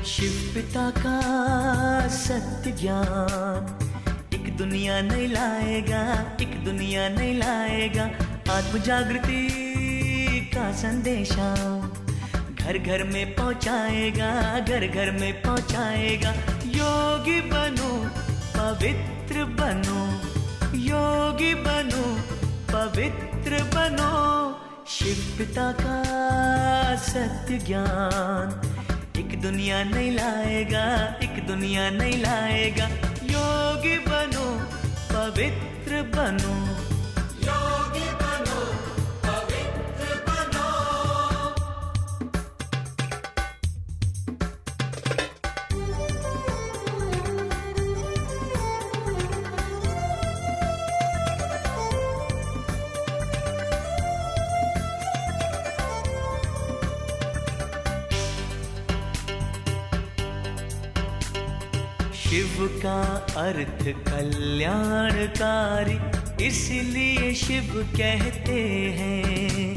शिव पिता का सत्य ज्ञान एक दुनिया नहीं लाएगा, एक दुनिया नहीं लाएगा। आत्म जागृति का संदेशा घर घर में पहुंचाएगा, घर घर में पहुंचाएगा। योगी बनो पवित्र बनो, योगी बनो पवित्र बनो। शिव पिता का सत्य ज्ञान एक दुनिया नहीं लाएगा, एक दुनिया नहीं लाएगा। योगी बनो पवित्र बनो, योगी बनो पवित्र बनो। शिव का अर्थ कल्याणकारी, इसलिए शिव कहते हैं।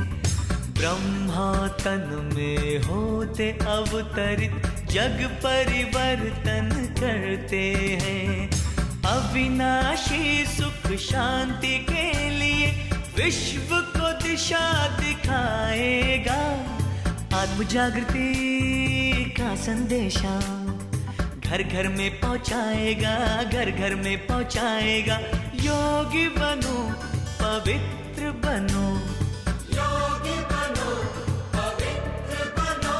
ब्रह्मा तन में होते अवतरित, जग परिवर्तन करते हैं। अविनाशी सुख शांति के लिए विश्व को दिशा दिखाएगा। आत्म जागृति का संदेशा घर घर में पहुंचाएगा, घर घर में पहुंचाएगा। योगी बनो पवित्र बनो, योगी बनो पवित्र बनो।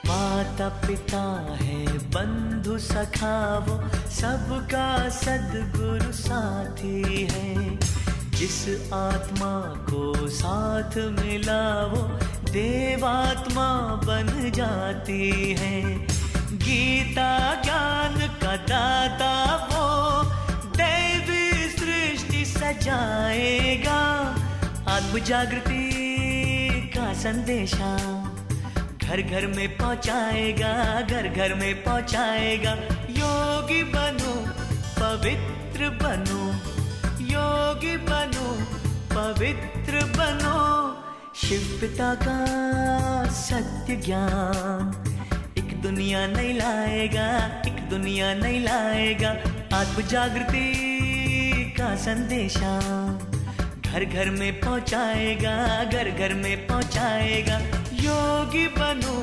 माता पिता है बंधु सखा वो, सबका सद्गुरु साथी है। जिस आत्मा को साथ मिला वो देवात्मा बन जाती है। गीता ज्ञान का दाता वो दैवी सृष्टि सजाएगा। आत्म जागृति का संदेशा घर घर में पहुंचाएगा, घर घर में पहुंचाएगा। योगी बनो पवित्र बनो, योगी बनो पवित्र बनो। शिव पिता का सत्य ज्ञान एक दुनिया नहीं लाएगा, एक दुनिया नहीं लाएगा। आत्म जागृति का संदेशा घर घर में पहुंचाएगा, घर घर में पहुंचाएगा। योगी बनो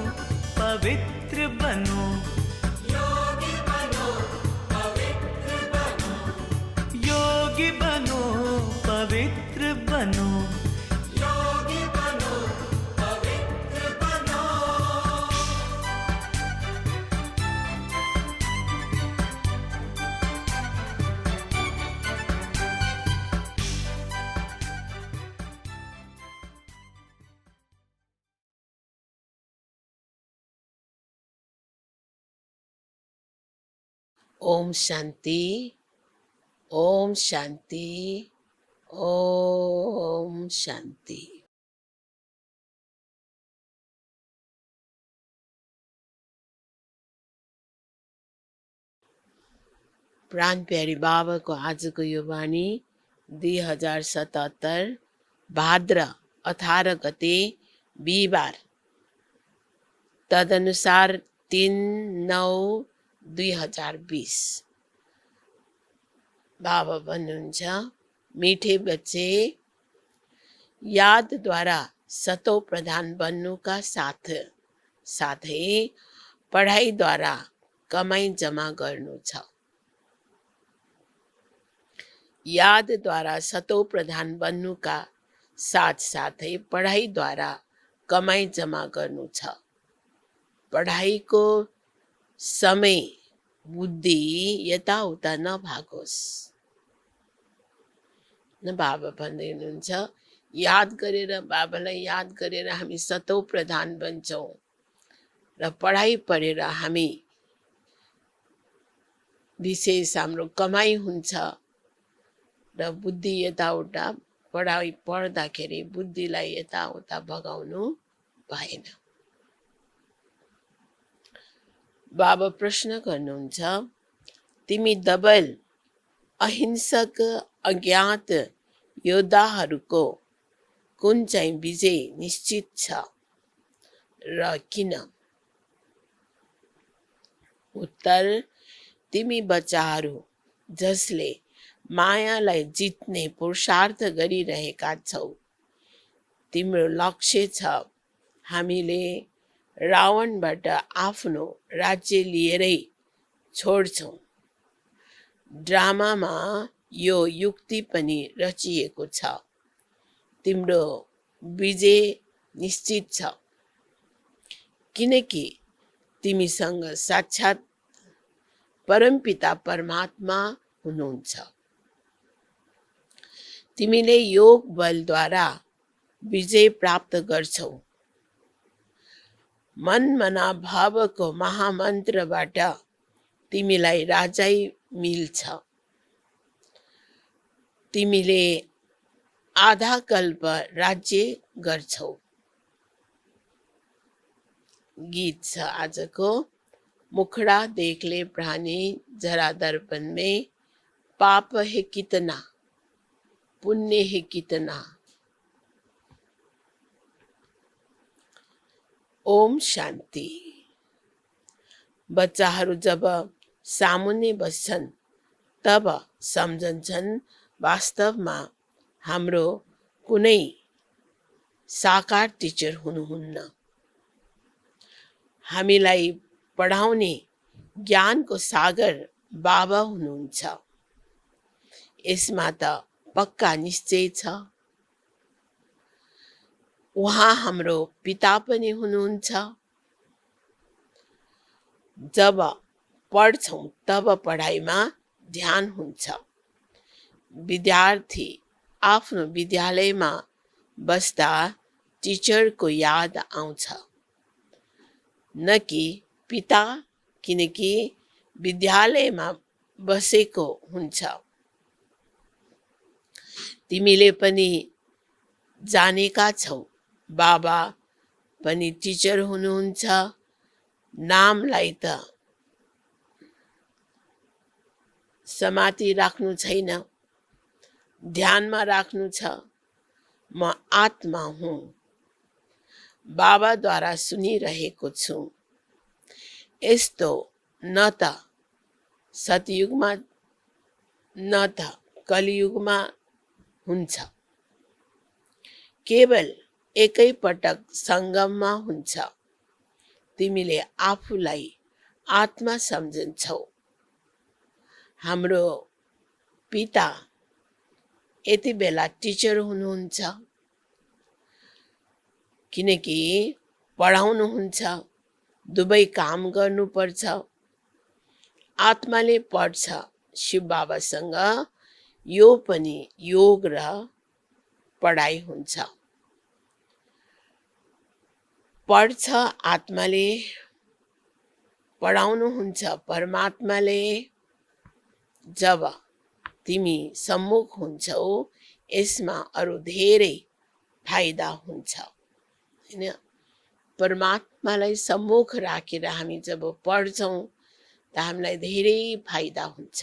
पवित्र बनो, योगी बनो पवित्र बनो, योगी बनो पवित्र बनो, योगी बनो पवित्र बनो। ओम शांति, ओम शांति, ओम शांति। प्राण प्यारी बाबा को आज को यो वाणी 2077 भाद्र 18 गते बिहिबार, तदनुसार 3/9/2020। बाबा भन्नुहुन्छ, मीठे बच्चे, याद द्वारा सतो प्रधान बन्नुका साथ साथै पढाइ द्वारा कमाई जमा गर्नु छ। याद द्वारा सतो प्रधान बन्नुका साथ साथै पढाइ द्वारा कमाई जमा गर्नु छ। पढाइको समय बुद्धि यताउता नभागोस्। न बाबा भन्दै हुनुहुन्छ, याद गरेर बाबालाई याद गरेर हामी सतौ प्रधान बन्छौँ र पढाइ पढेर हामी विशेष हाम्रो कमाई हुन्छ र बुद्धि यताउता पढाइ पढ्दाखेरि बुद्धिलाई यताउता भगाउनु भएन। बाबा प्रश्न गर्नुहुन्छ, तिमी डबल अहिंसक अज्ञात योद्धाहरूको कुन चाहिँ विजय निश्चित छ र किन? उत्तर, तिमी बच्चाहरू जसले मायालाई जित्ने पुरुषार्थ गरिरहेका छौ, तिम्रो लक्ष्य छ हामीले रावणबाट आफ्नो राज्य लिएरै छोड्छौँ। ड्रामामा यो युक्ति पनि रचिएको छ, तिम्रो विजय निश्चित छ किनकि तिमीसँग साक्षात् परमपिता परमात्मा हुनुहुन्छ। तिमीले योग बलद्वारा विजय प्राप्त गर्छौ। मन भावको महामन्त्रबाट तिमीलाई राजाई मिल्छ। तिमीले आधा कल्प राज्य गर्छौ। गीत छ आजको। मुखड़ा देख ले प्राणी जरा दर्पण में, पाप है कितना पुण्य है कितना। ओम शान्ति। बच्चाहरू जब सामुन्ने बस्छन् तब सम्झन्छन् वास्तवमा हाम्रो कुनै साकार टिचर हुनुहुन्न। हामीलाई पढाउने ज्ञानको सागर बाबा हुनुहुन्छ। यसमा त पक्का निश्चय छ। उहाँ हाम्रो पिता पनि हुनुहुन्छ। जब पढ्छौँ तब पढाइमा ध्यान हुन्छ। विद्यार्थी आफ्नो विद्यालयमा बस्दा टिचरको याद आउँछ, न कि पिता, किनकि विद्यालयमा बसेको हुन्छ। तिमीले पनि जानेका छौ बाबा पनि टिचर हुनुहुन्छ। नामलाई त समाति राख्नु छैन, ध्यानमा राख्नु छ। म आत्मा हुँ, बाबाद्वारा सुनिरहेको छु। यस्तो न त सतयुगमा न त कलियुगमा हुन्छ। केवल एकै पटक सङ्गममा हुन्छ। तिमीले आफूलाई आत्मा सम्झन्छौ। हाम्रो पिता यति बेला टिचर हुनुहुन्छ, किनकि पढाउनुहुन्छ, दुवै काम गर्नुपर्छ। आत्माले पढ्छ शिव बाबासँग, यो पनि योग र पढाइ हुन्छ। पढ्छ आत्माले, पढाउनुहुन्छ परमात्माले। जब तिमी सम्मुख हुन्छौ यसमा अरू धेरै फाइदा हुन्छ, हैन? परमात्मालाई सम्मुख राखेर हामी जब पढ्छौँ त हामीलाई धेरै फाइदा हुन्छ।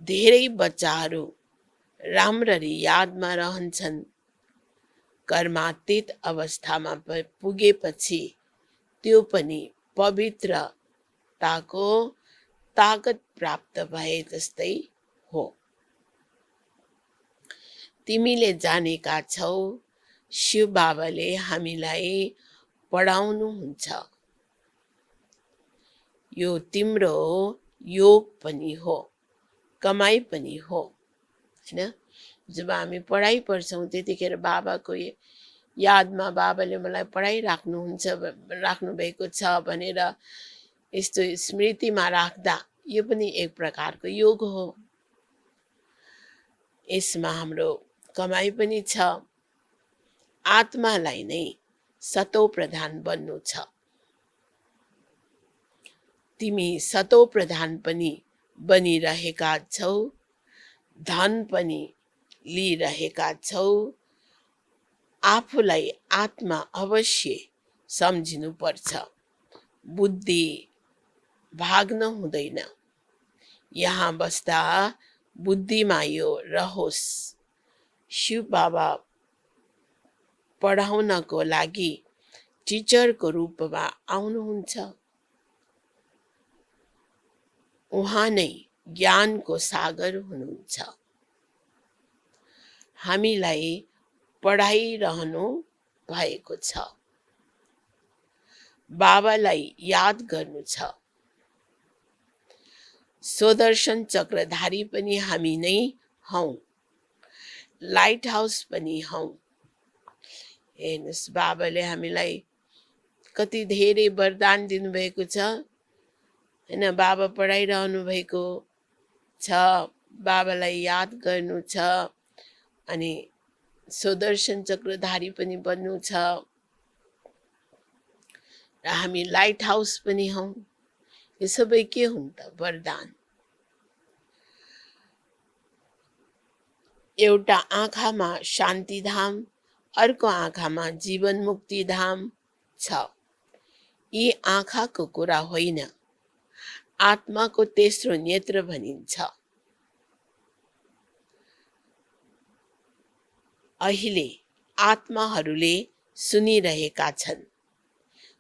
धेरै बच्चाहरू राम्ररी यादमा रहन्छन्। कर्मातीत अवस्थामा पुगेपछि त्यो पनि पवित्रताको ताकत प्राप्त भए जस्तै हो। तिमीले जानेका छौ शिव बाबाले हामीलाई पढाउनुहुन्छ। यो तिम्रो योग पनि हो, कमाई पनि हो, हैन? जब हामी पढाइ पढ्छौँ त्यतिखेर बाबाको यादमा बाबाले मलाई पढाइराख्नुहुन्छ, राख्नुभएको छ भनेर यस्तो स्मृतिमा राख्दा यो पनि एक प्रकारको योग हो। यसमा हाम्रो कमाई पनि छ। आत्मालाई नै सतो प्रधान बन्नु छ। तिमी सतो प्रधान पनि बनिरहेका छौ, धन पनि लिइरहेका छौ। आफूलाई आत्मा अवश्य सम्झिनु पर्छ। बुद्धि भाग्न हुँदैन। यहाँ बस्दा बुद्धिमा यो रहोस्। शिव बाबा पढाउनको लागि टिचरको रूपमा आउनुहुन्छ। उहाँ नै ज्ञानको सागर हुनुहुन्छ। हामीलाई पढाइरहनु भएको छ। बाबालाई याद गर्नु छ। सुदर्शन चक्रधारी पनि हामी नै हौ। लाइट हाउस पनि हौ। हेर्नुहोस्, बाबाले हामीलाई कति धेरै वरदान दिनुभएको छ हैन। बाबा पढाइरहनु भएको छ, बाबालाई याद गर्नु छ, अनि सुदर्शन चक्रधारी पनि बन्नु छ, र हामी लाइट हाउस पनि हौ। यो सबै के हुन् त? वरदान। एउटा आँखामा शान्तिधाम, अर्को आँखामा जीवन मुक्तिधाम छ। यी आँखाको कुरा होइन, आत्माको तेस्रो नेत्र भनिन्छ। अहिले आत्माहरूले सुनिरहेका छन्।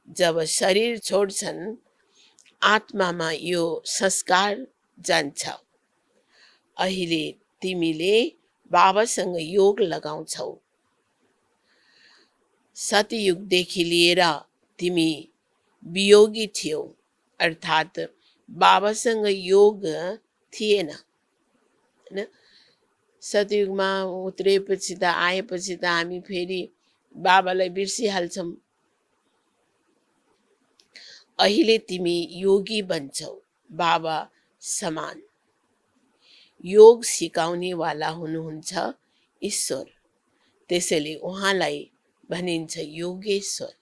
जब शरीर छोड्छन्, आत्मामा यो संस्कार जान्छ। अहिले तिमीले बाबासँग योग लगाउँछौ। सतयुगदेखि लिएर तिमी वियोगी थियौ, अर्थात् बाबासँग योग थिएन हैन। सतयुगमा उत्रेपछि त आएपछि त हामी फेरि बाबालाई बिर्सिहाल्छौँ। अहिले तिमी योगी बन्छौ, बाबा समान। योग सिकाउनेवाला हुनुहुन्छ ईश्वर, त्यसैले उहाँलाई भनिन्छ योगेश्वर।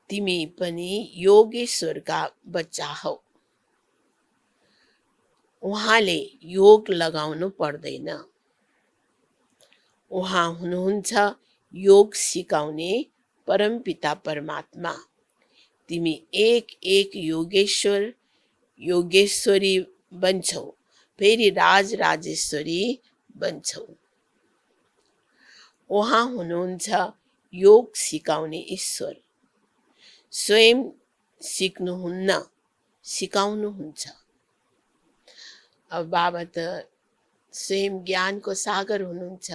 तिमी पनि योगेश्वरका बच्चा हौ। उहाँले योग लगाउनु पर्दैन। उहाँ हुनुहुन्छ योग सिकाउने परमपिता परमात्मा। तिमी एक एक योगेश्वर योगेश्वरी बन्छौ, फेरि राज राजेश्वरी बन्छौ। उहाँ हुनुहुन्छ योग सिकाउने ईश्वर। स्वयं सिक्नुहुन्न, सिकाउनुहुन्छ। अब बाबा त स्वयं ज्ञानको सागर हुनुहुन्छ,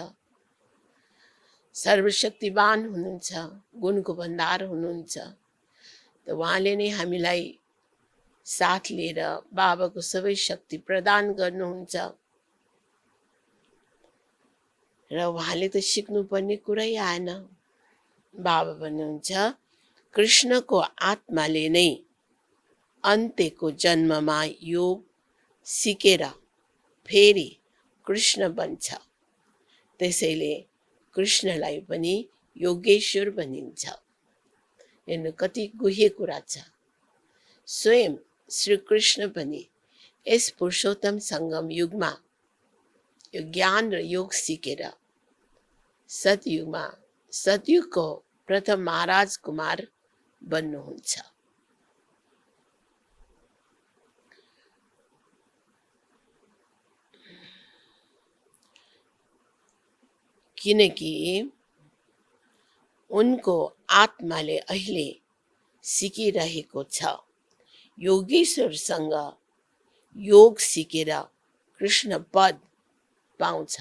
सर्वशक्तिवान हुनुहुन्छ, गुणको भण्डार हुनुहुन्छ। त उहाँले नै हामीलाई साथ लिएर बाबाको सबै शक्ति प्रदान गर्नुहुन्छ। र उहाँले त सिक्नुपर्ने कुरै आएन। बाबा भन्नुहुन्छ कृष्णको आत्माले नै अन्त्यको जन्ममा योग सिकेर फेरि कृष्ण बन्छ। त्यसैले कृष्णलाई पनि योगेश्वर भनिन्छ। हेर्नु कति गुह्य कुरा छ। स्वयं श्री कृष्ण पनि यस पुरुषोत्तम संगम युगमा यो ज्ञान र योग सिकेर सतयुगमा सतयुगको प्रथम महाराज कुमार बन्नुहुन्छ। किनकि उनको आत्माले अहिले सिकिरहेको छ। योगेश्वरसँग योग सिकेर कृष्ण पद पाउँछ।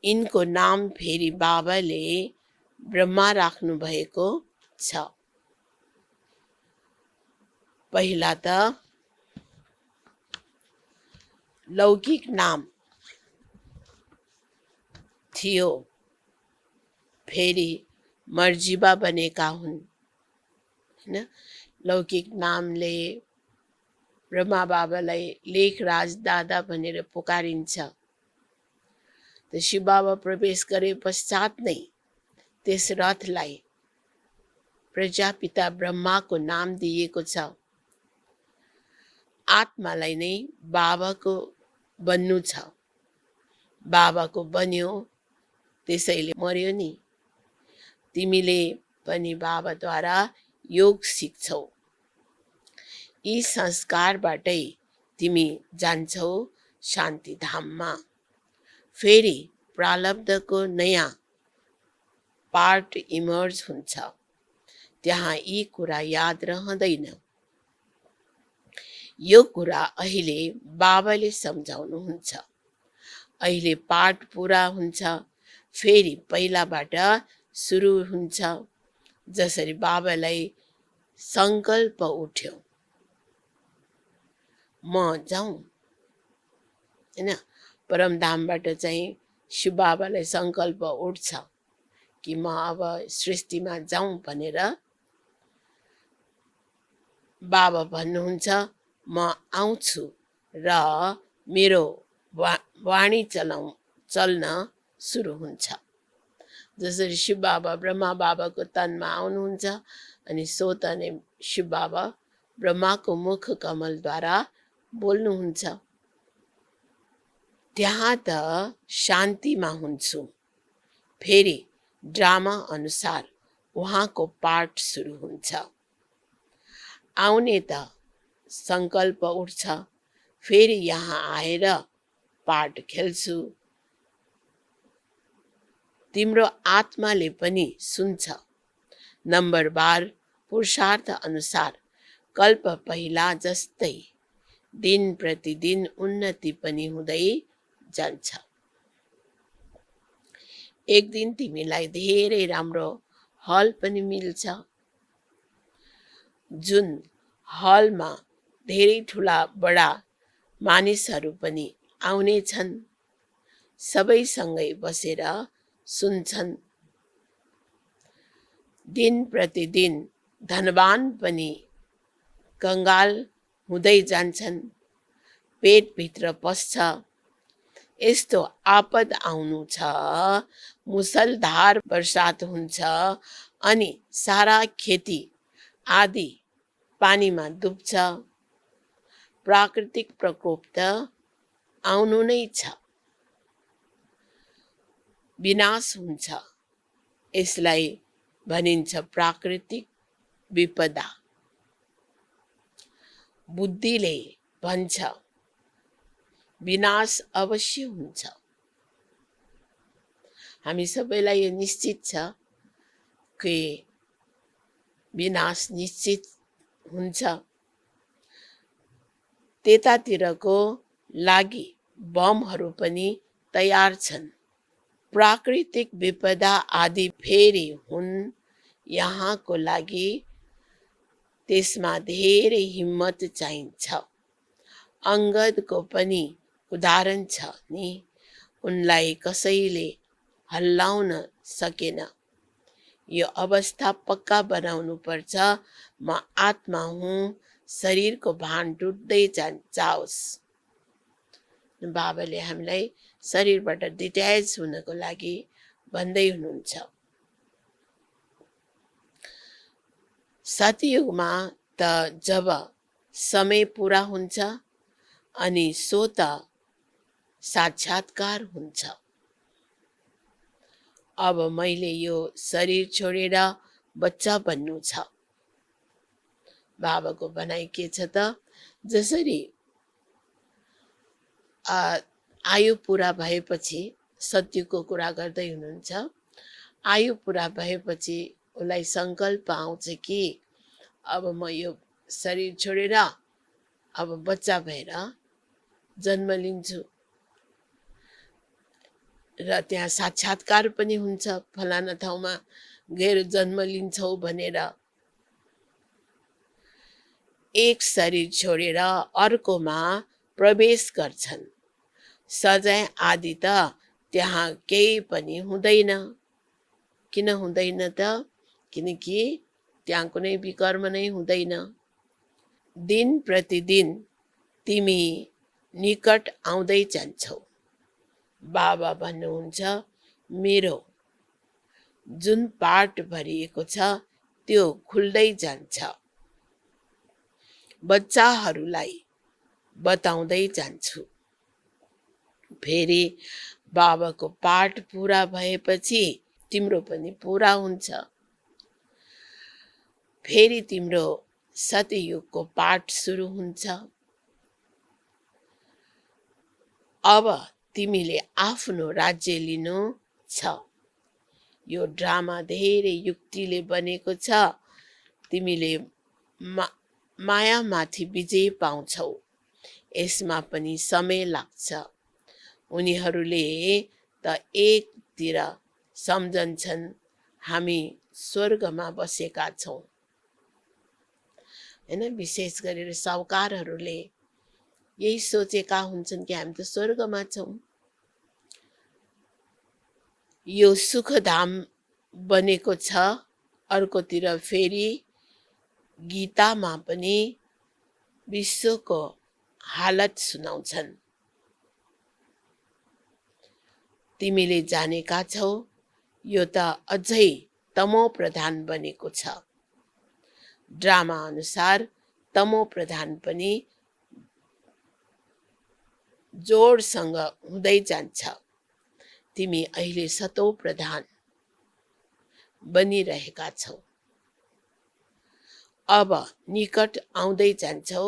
यिनको नाम फेरि बाबाले ब्रह्मा राख्नु भएको छ। पहिला त लौकिक नाम थियो, फेरि मर्जिबा बनेका हुन् हैन। लौकिक नामले ब्रह्मा बाबालाई लेखराज दादा भनेर पुकारिन्छ। त शिव बाबा प्रवेश गरे पश्चात नै त्यस रथलाई प्रजापिता ब्रह्माको नाम दिएको छ। आत्मालाई नै बाबाको बन्नु छ। बाबाको बन्यो, त्यसैले मर्यो नि। तिमीले पनि बाबाद्वारा योग सिक्छौ। यी संस्कारबाटै तिमी जान्छौ शान्तिधाममा। फेरि प्रारब्धको नयाँ पार्ट इमर्ज हुन्छ। त्यहाँ यी कुरा याद रहँदैन। यो कुरा अहिले बाबाले सम्झाउनुहुन्छ। अहिले पाठ पुरा हुन्छ, फेरि पहिलाबाट सुरु हुन्छ। जसरी बाबालाई संकल्प उठ्यो, म जाउँ, हैन? परमधामबाट चाहिँ शिव बाबालाई संकल्प उठ्छ कि म अब सृष्टिमा जाउँ भनेर। बाबा भन्नुहुन्छ म आउँछु र मेरो वाणी चल्न सुरु हुन्छ। जसरी शिव बाबा ब्रह्मा बाबाको तनमा आउनुहुन्छ अनि सोतने शिव बाबा ब्रह्माको मुख कमलद्वारा बोल्नुहुन्छ। त्यहाँ त शान्तिमा हुन्छु। फेरि ड्रामा अनुसार उहाँको पाठ सुरु हुन्छ। आउने त संकल्प उठ्छ, फेरि यहाँ आएर पाठ खेल्छु। तिम्रो आत्माले पनि सुन्छ। नम्बरबार पुरुषार्थ अनुसार कल्प पहिला जस्तै दिन प्रतिदिन उन्नति पनि हुँदै जान्छ। एक दिन तिमीलाई धेरै राम्रो हल पनि मिल्छ, जुन हलमा धेरै ठुला बडा मानिसहरू पनि आउने छन्। सबैसँगै बसेर सुन्छन्। दिन प्रतिदिन धनवान पनि कंगाल हुँदै जान्छन्। पेटभित्र पस्छ। यस्तो आपद आउनु छ, मुसलधार बर्सात हुन्छ अनि सारा खेती आदि पानीमा डुब्छ। प्राकृतिक प्रकोप त आउनु नै छ। विनाश हुन्छ। यसलाई भनिन्छ प्राकृतिक विपदा। बुद्धिले भन्छ विनाश अवश्य हुन्छ। हामी सबैलाई यो निश्चित छ कि विनाश निश्चित हुन्छ। त्यतातिरको लागि बमहरू पनि तयार छन्। प्राकृतिक विपदा आदि फेरि हुन् यहाँको लागि, त्यसमा धेरै हिम्मत चाहिन्छ। अंगदको पनि उदाहरण छ नि, उनलाई कसैले हल्लाउन सकेन। यो अवस्था पक्का बनाउनु पर्छ। म आत्मा हुँ, शरीरको भान टुट्दै जाओस्। बाबाले हामीलाई शरीरबाट डिट्याच हुनको लागि भन्दै हुनुहुन्छ। सतयुगमा त जब समय पूरा हुन्छ अनि सो त साक्षात्कार हुन्छ। अब मैले यो शरीर छोडेर बच्चा बन्नु छ। बाबाको भनाइ के छ त, जसरी आयु पूरा भएपछि, सत्यको कुरा गर्दै हुनुहुन्छ, आयु पूरा भएपछि उसलाई संकल्प आउँछ कि अब म यो शरीर छोडेर अब बच्चा भएर जन्म लिन्छु। र त्यहाँ साक्षात्कार पनि हुन्छ, फलाना ठाउँमा गएर जन्म लिन्छौ भनेर। एक शरीर छोडेर अर्कोमा प्रवेश गर्छन्। सजाय आदि त त्यहाँ केही पनि हुँदैन। किन हुँदैन त? किनकि त्यहाँ कुनै विकर्म नै हुँदैन। दिन प्रतिदिन तिमी निकट आउँदै जान्छौ। बाबा भन्नुहुन्छ मेरो जुन पार्ट भरिएको छ त्यो खुल्दै जान्छ। बच्चाहरूलाई बताउँदै जान्छु। फेरि बाबाको पाठ पूरा भएपछि तिम्रो पनि पूरा हुन्छ। फेरि तिम्रो सतयुगको पाठ सुरु हुन्छ। अब तिमीले आफ्नो राज्य लिनु छ। यो ड्रामा धेरै युक्तिले बनेको छ। तिमीले मायामाथि विजय पाउँछौ। यसमा पनि समय लाग्छ। उनीहरूले त एकतिर सम्झन्छन् हामी स्वर्गमा बसेका छौँ, हैन। विशेष गरेर साहुकारहरूले यही सोचेका हुन्छन् कि हामी त स्वर्गमा छौँ। यो सुखधाम बनेको छ। अर्कोतिर फेरि गीतामा पनि विश्वको हालत सुनाउँछन्। तिमीले जानेका छौ यो त अझै तमो प्रधान बनेको छ। ड्रामा अनुसार तमो प्रधान पनि जोडसँग हुँदै जान्छ। तिमी अहिले सतो प्रधान बनिरहेका छौ। अब निकट आउँदै जान्छौ।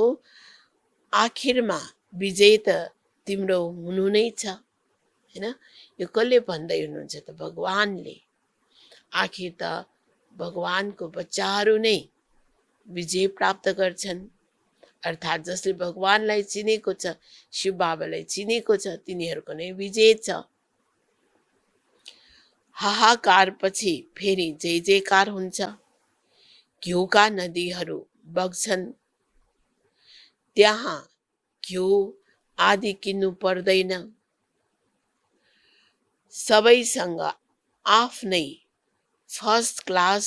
आखिरमा विजय त तिम्रो हुनु नै छ, हैन। यो कसले भन्दै हुनुहुन्छ त? भगवानले। आखिर त भगवानको बच्चाहरू नै विजय प्राप्त गर्छन्। अर्थात् जसले भगवानलाई चिनेको छ, शिव बाबालाई चिनेको छ, तिनीहरूको नै विजय छ। हाहाकार पछि फेरि जय जयकार हुन्छ। घिउका नदीहरू बग्छन्। त्यहाँ घिउ आदि किन्नु पर्दैन। सबैसँग आफ्नै फर्स्ट क्लास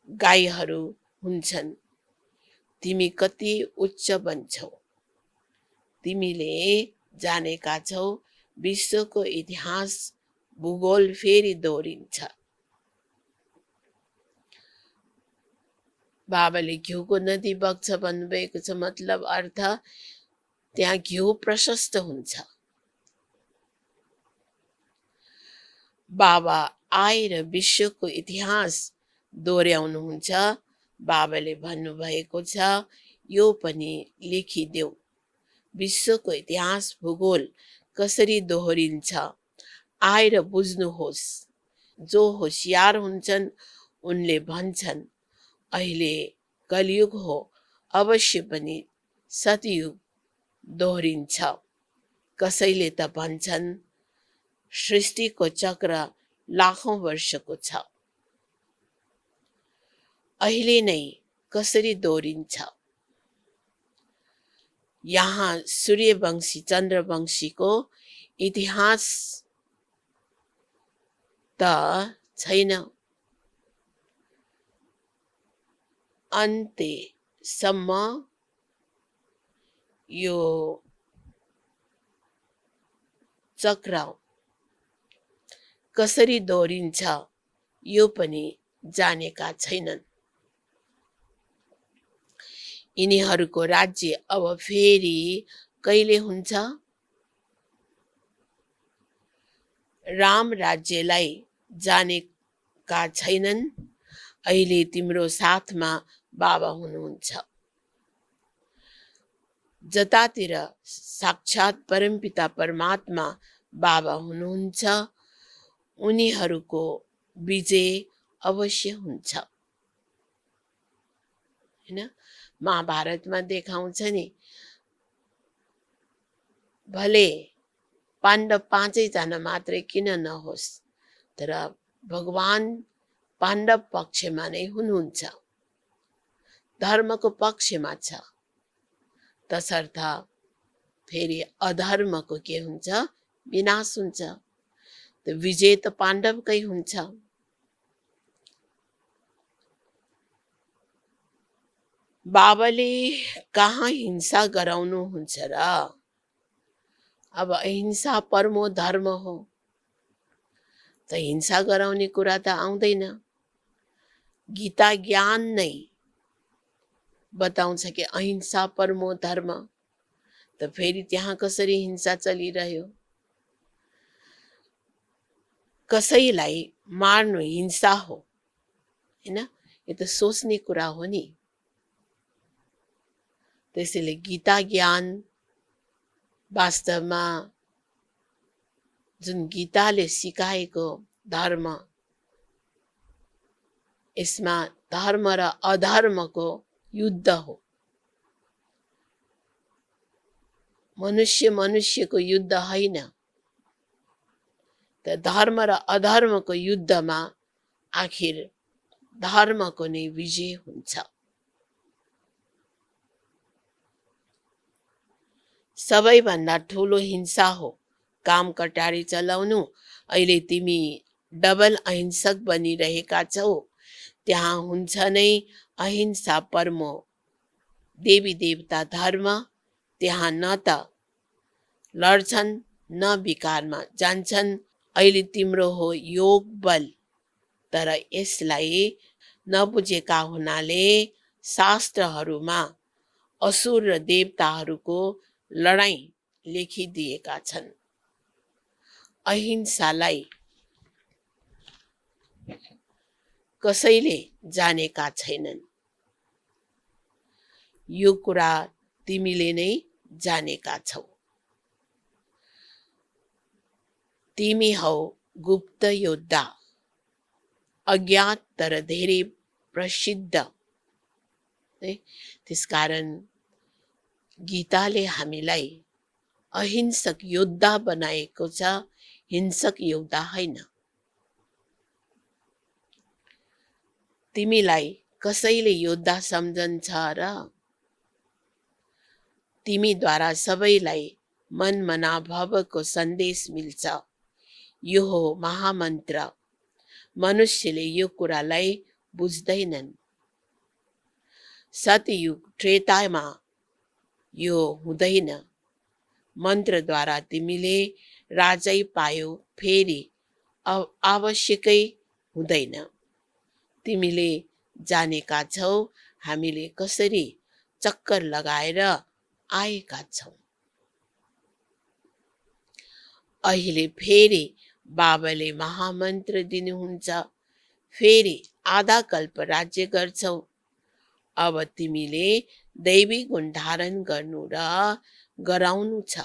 गाईहरू हुन्छन्। तिमी कति उच्च बन्छौ। तिमीले जानेका छौ विश्वको इतिहास भूगोल फेरि दोहोरिन्छ। बाबाले घिउको नदी बग्छ भन्नुभएको छ, मतलब अर्थ त्यहाँ घिउ प्रशस्त हुन्छ। बाबा आएर विश्वको इतिहास दोहोऱ्याउनुहुन्छ। बाबाले भन्नुभएको छ यो पनि लेखिदेऊ, विश्वको इतिहास भूगोल कसरी दोहोरिन्छ आएर बुझ्नुहोस्। जो होशियार हुन्छन् उनले भन्छन् अहिले कलियुग हो, अवश्य पनि सतयुग दोहोरिन्छ। कसैले त भन्छन् सृष्टिको चक्र लाखौं वर्षको छ। अहिले नै कसरी दोहोरिन्छ? यहाँ सूर्यवंशी चन्द्रवंशीको इतिहास त छैन। अन्त्यसम्म यो चक्र कसरी दोहोरिन्छ यो पनि जानेका छैनन्। यिनीहरूको राज्य अब फेरि कहिले हुन्छ? राम राज्यलाई जानेका छैनन्। अहिले तिम्रो साथमा बाबा हुनुहुन्छ। जतातिर साक्षात परमपिता परमात्मा बाबा हुनुहुन्छ उनीहरूको विजय अवश्य हुन्छ, हैन। महाभारतमा देखाउँछ नि, भले पाण्डव 5 जना मात्रै किन नहोस्, तर भगवान पाण्डव पक्षमा नै हुनुहुन्छ, धर्मको पक्षमा छ। तसर्थ फेरि अधर्मको के हुन्छ? विनाश हुन्छ। त विजय त पाण्डवकै हुन्छ। बाबाले कहाँ हिंसा गराउनुहुन्छ र? अब अहिंसा परमो धर्म हो, त हिंसा गराउने कुरा त आउँदैन। गीता ज्ञान नै बताउँछ कि अहिंसा परमो धर्म। त फेरि त्यहाँ कसरी हिंसा चलिरह्यो? कसैलाई मार्नु हिंसा हो, हैन। यो त सोच्ने कुरा हो नि। त्यसैले गीता ज्ञान वास्तवमा जुन गीताले सिकाएको धर्म, यसमा धर्म र अधर्मको युद्ध हो। मनुष्य मनुष्यको युद्ध होइन, त धर्म र अधर्मको युद्धमा आखिर धर्मको नै विजय हुन्छ। सबैभन्दा ठुलो हिंसा हो काम कटारी चलाउनु। अहिले तिमी डबल अहिंसक बनिरहेका छौ। त्यहाँ हुन्छ नै अहिंसा परमो देवी देवता धर्म। त्यहाँ न त लड्छन् न विकारमा जान्छन्। अहिले तिम्रो हो योग बल, तर यसलाई नबुझेका हुनाले शास्त्रहरूमा असुर र देवताहरूको लडाईँ लेखिदिएका छन्। अहिंसालाई कसैले जानेका छैनन्। यो कुरा तिमीले नै जानेका छौ। तिमी हौ गुप्त योद्धा, अज्ञात तर धेरै प्रसिद्ध। त्यसकारण गीताले हामीलाई अहिंसक योद्धा बनाएको छ, हिंसक योद्धा होइन। तिमीलाई कसैले योद्धा सम्झन्छ र? तिमीद्वारा सबैलाई मन मनाभवको सन्देश मिल्छ। यो हो महामन्त्र। मनुष्यले यो कुरालाई बुझ्दैनन्। सतयुग त्रेतामा यो हुँदैन। मन्त्रद्वारा तिमीले राजै पायो, फेरि आवश्यकै हुँदैन। तिमीले जानेका छौ हामीले कसरी चक्कर लगाएर आएका छौँ। अहिले फेरि बाबाले महामन्त्र दिनुहुन्छ। फेरि आधा कल्प राज्य गर्छौ। अब तिमीले दैवी गुण धारण गर्नु र गराउनु छ।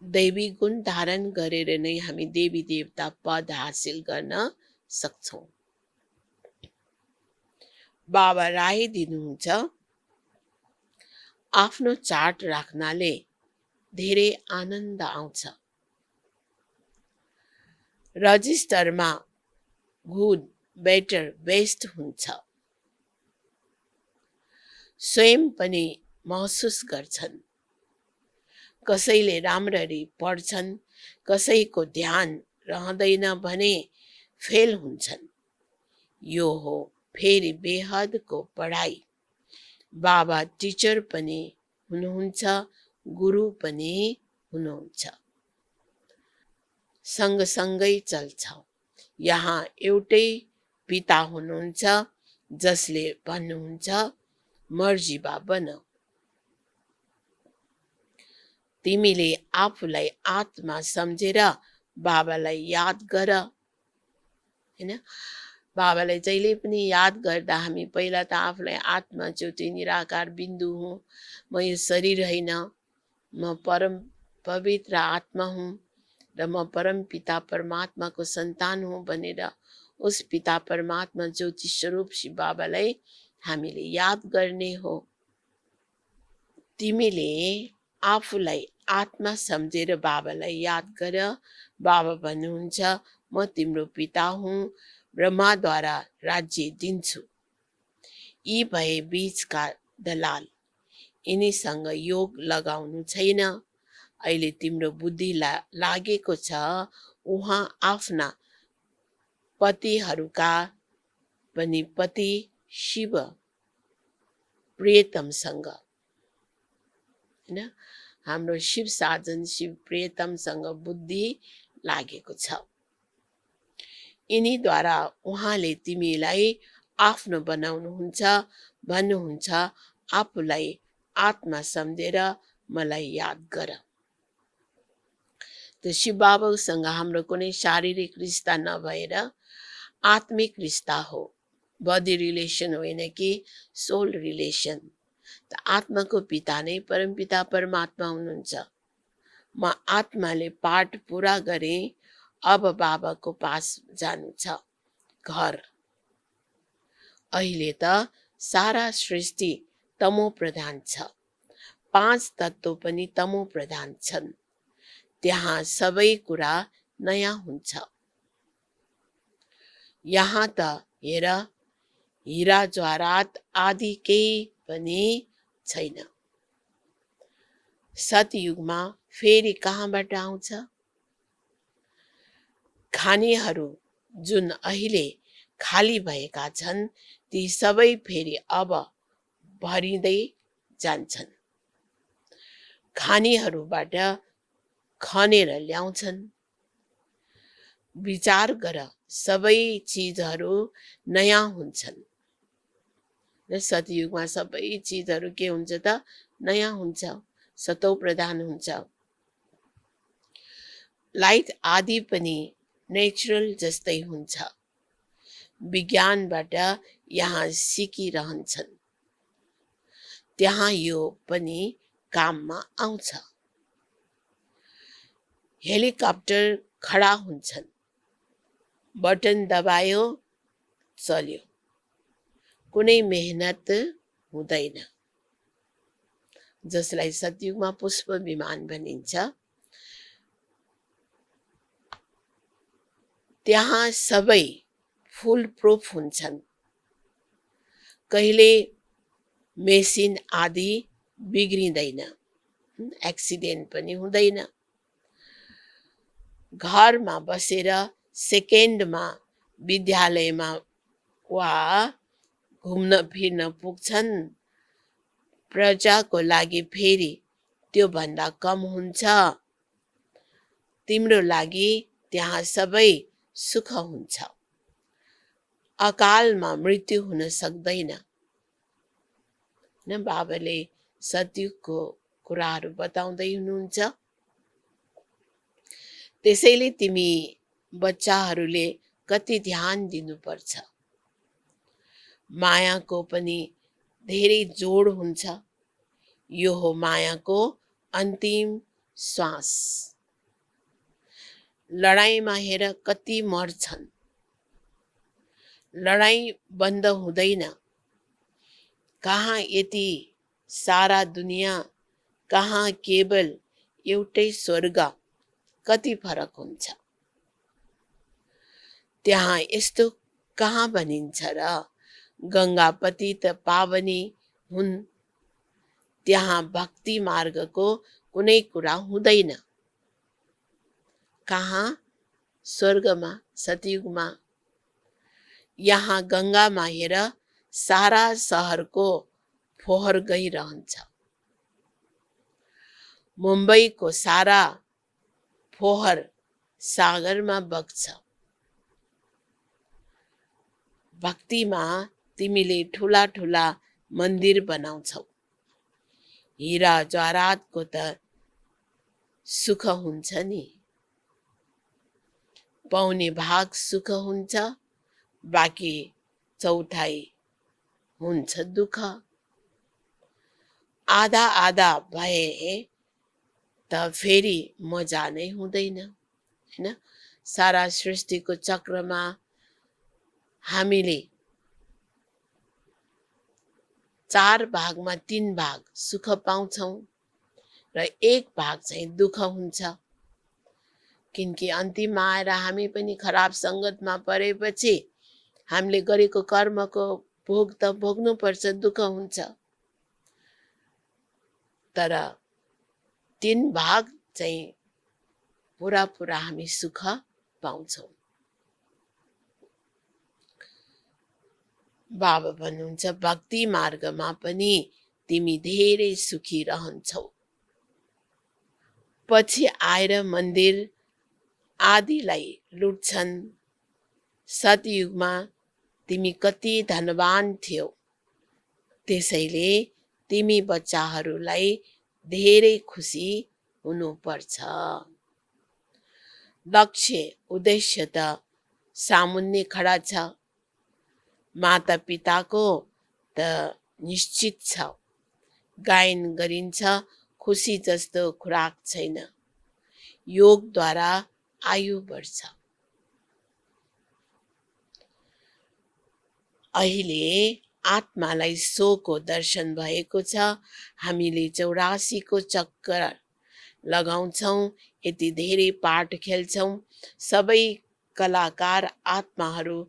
दैवी गुण धारण गरेर नै हामी देवी देवता पद हासिल गर्न सक्छौँ। बाबा राय दिनुहुन्छ, आफ्नो चार्ट राख्नाले धेरै आनन्द आउँछ। रजिस्टरमा गुड, बेटर, बेस्ट हुन्छ। स्वयं पनि महसुस गर्छन्। कसैले राम्ररी पढ्छन्, कसैको ध्यान रहँदैन भने फेल हुन्छन्। यो हो फेरि बेहदको पढाइ। बाबा टिचर पनि हुनुहुन्छ, गुरु पनि हुनुहुन्छ। सँगसँगै चल्छ। यहाँ एउटै पिता हुनुहुन्छ जसले भन्नुहुन्छ मर्जिबा बन। तिमीले आफूलाई आत्मा सम्झेर बाबालाई याद गर, हैन? बाबालाई जहिले पनि याद गर्दा हामी पहिला त आफूलाई आत्मा ज्योति निराकार बिन्दु हुँ, म यो शरीर होइन, म परम पवित्र आत्मा हुँ र म परम पिता परमात्माको सन्तान हुँ भनेर उस पिता परमात्मा ज्योति स्वरूप शिव बाबालाई हामीले याद गर्ने हो। तिमीले आफूलाई आत्मा सम्झेर बाबालाई याद गर। बाबा भन्नुहुन्छ म तिम्रो पिता हुँ, ब्रह्माद्वारा राज्य दिन्छु। यी भए बीचका दलाल, यिनीसँग योग लगाउनु छैन। अहिले तिम्रो बुद्धि लागेको छ उहाँ आफ्ना पतिहरूका पनि पति शिव प्रियतमसँग, हैन? हाम्रो शिव साजन शिव प्रियतमसँग बुद्धि लागेको छ। यिनीद्वारा उहाँले तिमीलाई आफ्नो बनाउनुहुन्छ, भन्नुहुन्छ आफूलाई आत्मा सम्झेर मलाई याद गर। त शिव बाबासँग हाम्रो कुनै शारीरिक रिश्ता नभएर आत्मिक रिश्ता हो, बडी रिलेसन होइन कि सोल रिलेसन। त आत्माको पिता नै परमपिता परमात्मा हुनुहुन्छ। म आत्माले पाठ पुरा गरेँ, अब बाबाको पास जानु छ, घर। अहिले त सारा सृष्टि तमो प्रधान छ, 5 तत्त्व पनि तमो प्रधान छन्। त्यहाँ सबै कुरा नयाँ हुन्छ। यहाँ त हेर, हिरा जवाहरात आदि केही पनि छैन। सतयुगमा फेरि कहाँबाट आउँछ? खानीहरू जुन अहिले खाली भएका छन्, ती सबै फेरि अब भरिँदै जान्छन्। खानीहरूबाट खनेर ल्याउँछन्। विचार गर, सबै चिजहरू नयाँ हुन्छन्। सतयुगमा सबै चिजहरू के हुन्छ त? नयाँ हुन्छ, सतौ प्रधान हुन्छ। लाइट आदि पनि नेचुरल जस्तै हुन्छ। विज्ञानबाट यहाँ सिकिरहन्छन्, त्यहाँ यो पनि काममा आउँछ। हेलिकप्टर खडा हुन्छन्, बटन दबायो, चल्यो, कुनै मेहनत हुँदैन। जसलाई सतयुगमा पुष्प विमान भनिन्छ। त्यहाँ सबै फुल प्रुफ हुन्छन्। कहिले मेसिन आदि बिग्रिँदैन, एक्सिडेन्ट पनि हुँदैन। घरमा बसेर सेकेन्डमा विद्यालयमा वा घुम्न फिर्न पुग्छन्। प्रजाको लागि फेरि त्यो भन्दा कम हुन्छ। तिम्रो लागि त्यहाँ सबै सुख हुन्छ। अकालमा मृत्यु हुन सक्दैन। न बाबाले सतयुगको कुराहरू बताउँदै हुनुहुन्छ। त्यसैले तिमी बच्चाहरूले कति ध्यान दिनुपर्छ। मायाको पनि धेरै जोड हुन्छ। यो हो मायाको अन्तिम श्वास। लडाईँमा हेर कति मर्छन्। लडाईँ बन्द हुँदैन। कहाँ यति सारा दुनियाँ, कहाँ केवल एउटै स्वर्ग, कति फरक हुन्छ। त्यहाँ यस्तो कहाँ भनिन्छ र? गङ्गापति त पावनी हुन्। त्यहाँ भक्ति मार्गको कुनै कुरा हुँदैन। कहाँ? स्वर्गमा, सतयुगमा। यहाँ गङ्गामा हेर सारा सहरको फोहोर गइरहन्छ। मुम्बईको सारा फोहोर सागरमा बग्छ। भक्तिमा तिमीले ठुला ठुला मन्दिर बनाउँछौ। हिरा जवाहरातको त सुख हुन्छ नि। पाउने भाग सुख हुन्छ, बाँकी चौथाइ हुन्छ दुःख। आधा आधा भए त फेरि मजा नै हुँदैन, हैन? सारा सृष्टिको चक्रमा हामीले 4 भागमा 3 भाग सुख पाउँछौं र 1 भाग चाहिँ दुःख हुन्छ। किनकि अन्तिममा आएर हामी पनि खराब सङ्गतमा परेपछि हामीले गरेको कर्मको भोग त भोग्नु पर्छ, दुःख हुन्छ। तर 3 भाग चाहिँ पुरा पुरा हामी सुख पाउँछौं। बाबा भन्नुहुन्छ भक्ति मार्गमा पनि तिमी धेरै सुखी रहन्छौ। पछि आएर मन्दिर आदिलाई लुट्छन्। सतयुगमा तिमी कति धनवान थियौ। त्यसैले तिमी बच्चाहरूलाई धेरै खुसी हुनुपर्छ। लक्ष्य उद्देश्य त सामुन्ने खडा छ। माता पिताको त निश्चित छ। गायन गरिन्छ, खुसी जस्तो खुराक छैन। योगद्वारा आयु बढ्छ। अहिले आत्मालाई सोको दर्शन भएको छ। हामीले 84 को चक्कर लगाउँछौँ, यति धेरै पाठ खेल्छौँ। सबै कलाकार आत्माहरू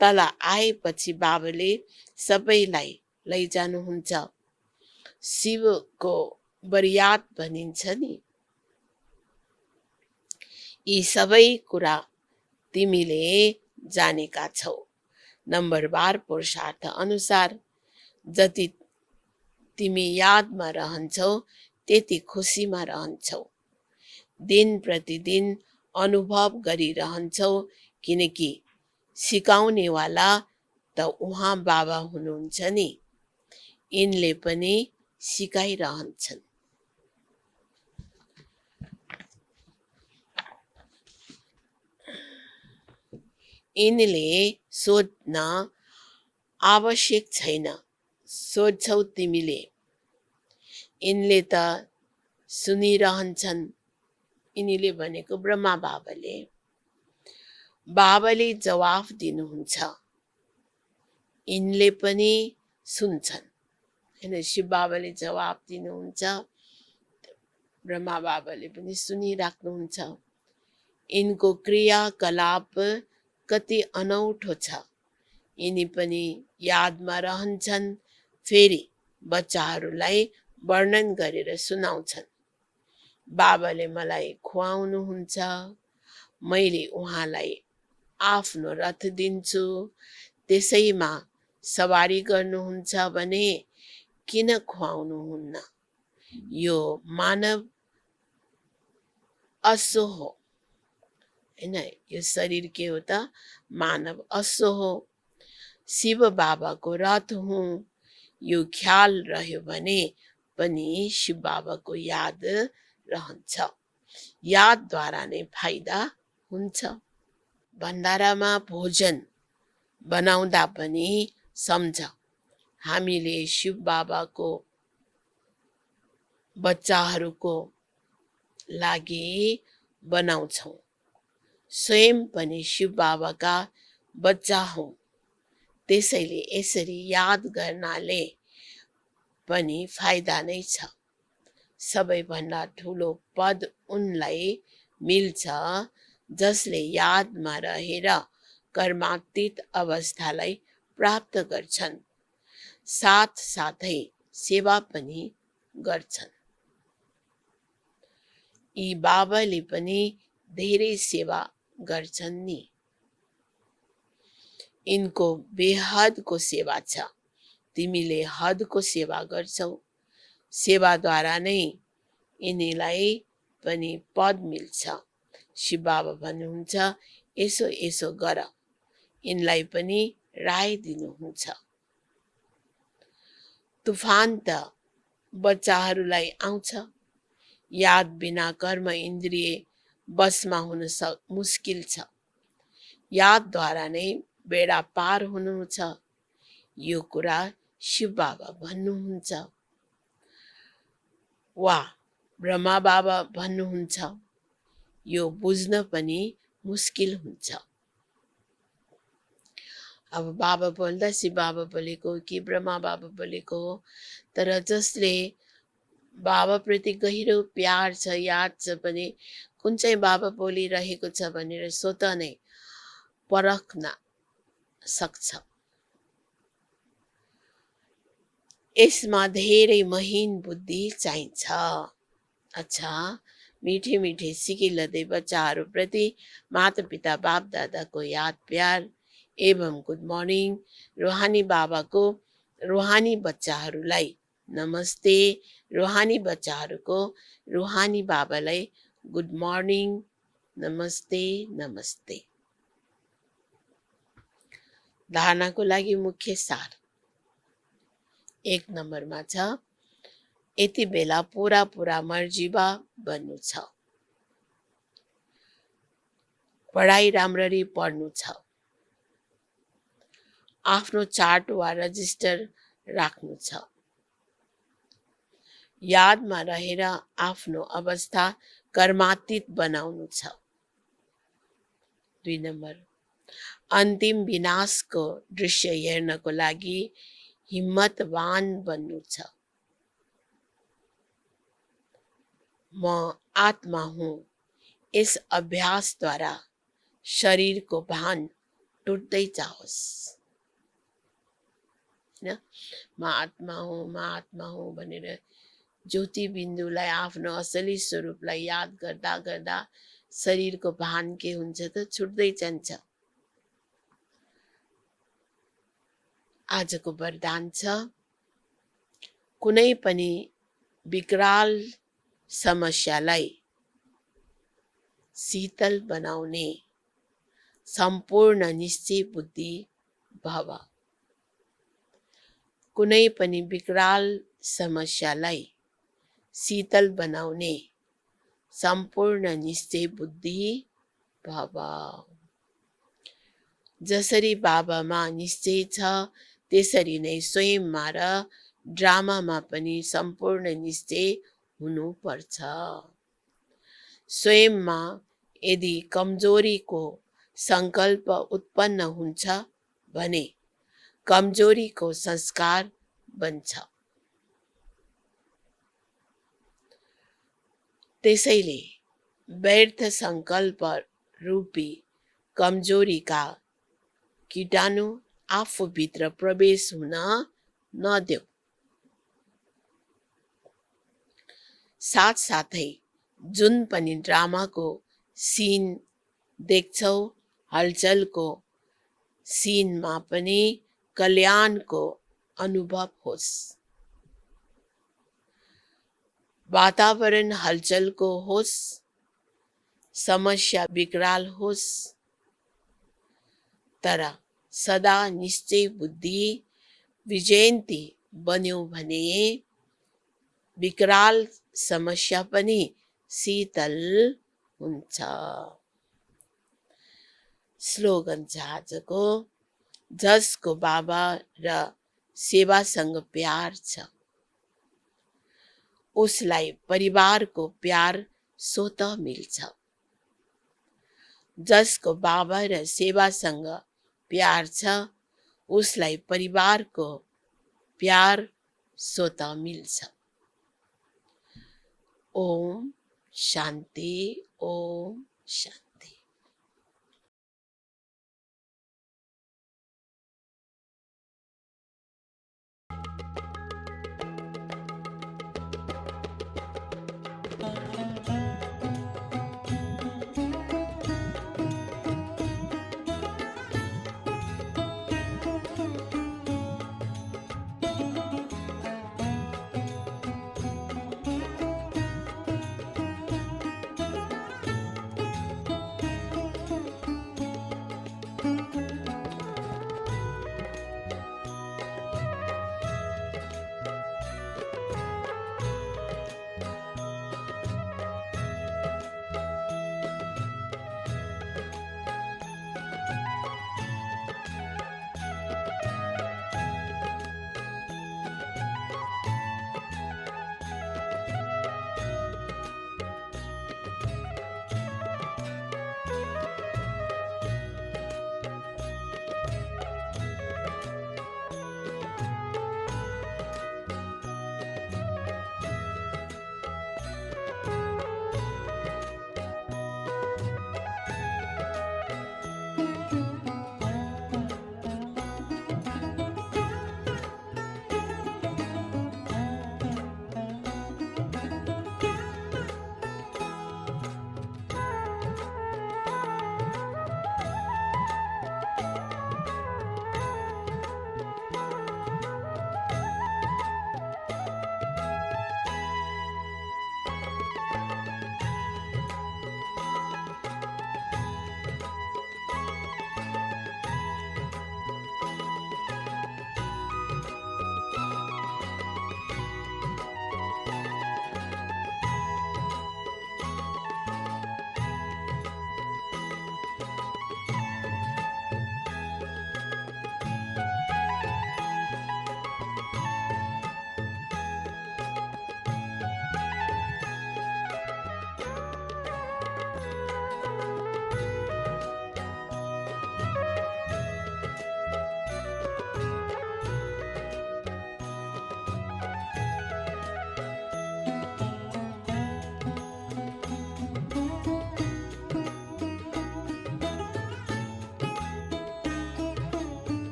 तल आएपछि बाबाले सबैलाई लैजानुहुन्छ। शिवको बरियात भनिन्छ नि। यी सबै कुरा तिमीले जानेका छौ। नम्बरवार पुरुषार्थ अनुसार जति तिमी यादमा रहन्छौ त्यति खुसीमा रहन्छौ। दिन प्रतिदिन अनुभव गरिरहन्छौ, किनकि सिकाउनेवाला त उहाँ बाबा हुनुहुन्छ नि। यिनले पनि सिकाइरहन्छन्। यिनले सोध्न आवश्यक छैन, सोध्छौ तिमीले। यिनले त सुनिरहन्छन्। यिनीले भनेको ब्रह्मा बाबाले। बाबाले जवाफ दिनुहुन्छ, यिनले पनि सुन्छन्। हैन, शिव बाबाले जवाफ दिनुहुन्छ, ब्रह्मा बाबाले पनि सुनिराख्नुहुन्छ। यिनको क्रियाकलाप कति अनौठो छ। यिनी पनि यादमा रहन्छन्, फेरि बच्चाहरूलाई वर्णन गरेर सुनाउँछन्। बाबाले मलाई खुवाउनुहुन्छ, मैले उहाँलाई आफ्नो रथ दिन्छु, त्यसैमा सवारी गर्नुहुन्छ भने किन खुवाउनुहुन्न? यो मानव अश्व हो, हैन? यो शरीर के हो त? मानव अश्व हो। शिव बाबाको रथ हुँ। यो ख्याल रह्यो भने पनि शिव बाबाको याद रहन्छ। यादद्वारा नै फाइदा हुन्छ। भण्डारामा भोजन बनाउँदा पनि सम्झ, हामीले शिव बाबाको बच्चाहरूको लागि बनाउँछौँ। स्वयं पनि शिव बाबाका बच्चा हौँ। त्यसैले यसरी याद गर्नाले पनि फाइदा नै छ। सबैभन्दा ठुलो पद उनलाई मिल्छ जसले यादमा रहेर कर्मातीत अवस्थालाई प्राप्त गर्छन्, साथसाथै सेवा पनि गर्छन्। यी बाबाले पनि धेरै सेवा गर्छन् नि। यिनको बेहदको सेवा छ। तिमीले हदको सेवा गर्छौ। सेवाद्वारा नै यिनीलाई पनि पद मिल्छ। शिव बाबा भन्नुहुन्छ, यसो यसो गर। यिनलाई पनि राय दिनुहुन्छ। तुफान त बच्चाहरूलाई आउँछ। याद बिना कर्म इन्द्रिय बसमा हुन मुस्किल छ। यादद्वारा नै बेडा पार हुनुहुन्छ। यो कुरा शिव बाबा भन्नुहुन्छ वा ब्रह्मा बाबा भन्नुहुन्छ। यो बुझ्न पनि मुस्किल हुन्छ। अब बाबा बोल्दा शिव बाबा बोलेको कि ब्रह्मा बाबा बोलेको हो, तर जसले बाबाप्रति गहिरो प्यार छ, याद छ भने कुन चाहिँ बाबा बोलिरहेको छ भनेर स्वतः नै परख्न सक्छ। यसमा धेरै महीन बुद्धि चाहिन्छ। अच्छा, मिठे मिठे सिकिलदै बच्चाहरूप्रति माता पिता बाप दादाको याद प्यार एवं गुड मर्निङ। रूहानी बाबाको रूहानी बच्चाहरूलाई नमस्ते। रूहानी बच्चाहरूको रूहानी बाबालाई गुड मर्निङ, नमस्ते नमस्ते। धारणाको लागि मुख्य सार 1 नम्बरमा छ, यति बेला पुरा पुरा मर्जिबा बन्नु छ। पढाइ राम्ररी पढ्नु छ, आफ्नो चार्ट वा रजिस्टर राख्नु छ, यादमा रहेर आफ्नो अवस्था कर्मातीत बनाउनु छ। 2 नम्बर, अन्तिम विनाशको दृश्य हेर्नको लागि हिम्मतवान बन्नु छ। म आत्मा हुँ, यस अभ्यासद्वारा शरीरको भान टुट्दै जाओस्। होइन, म आत्मा हुँ भनेर ज्योति बिन्दुलाई, आफ्नो असली स्वरूपलाई याद गर्दा गर्दा शरीरको भान के हुन्छ त छुट्दै जान्छ। आजको वरदान छ, कुनै पनि विकराल समस्यालाई शीतल बनाउने सम्पूर्ण निश्चय बुद्धि भव। कुनै पनि विकराल समस्यालाई शीतल बनाउने सम्पूर्ण निश्चय बुद्धि भव। जसरी बाबामा निश्चय छ त्यसरी नै स्वयंमा र ड्रामामा पनि सम्पूर्ण निश्चय हुनुपर्छ। स्वयंमा यदि कमजोरीको संकल्प उत्पन्न हुन्छ भने कमजोरीको संस्कार बन्छ। त्यसैले व्यर्थ संकल्प रूपी कमजोरीका कीटाणु आफूभित्र प्रवेश हुन नदेऊ। साथसाथै जुन पनि ड्रामाको सिन देख्छौ, हलचलको सिनमा पनि कल्याणको अनुभव होस्। वातावरण हलचलको होस्, समस्या विकराल होस्, तर सदा निश्चय बुद्धि विजयन्ती बन्यो भने विकराल समस्या पनि शीतल हुन्छ। स्लोगन छ आजको, जसको बाबा र सेवासँग प्यार छ उसलाई परिवारको प्यार स्वतः मिल्छ। जसको बाबा र सेवासँग प्यार छ उसलाई परिवारको प्यार स्वतः मिल्छ। ओम शान्ति, ओम शान्ति।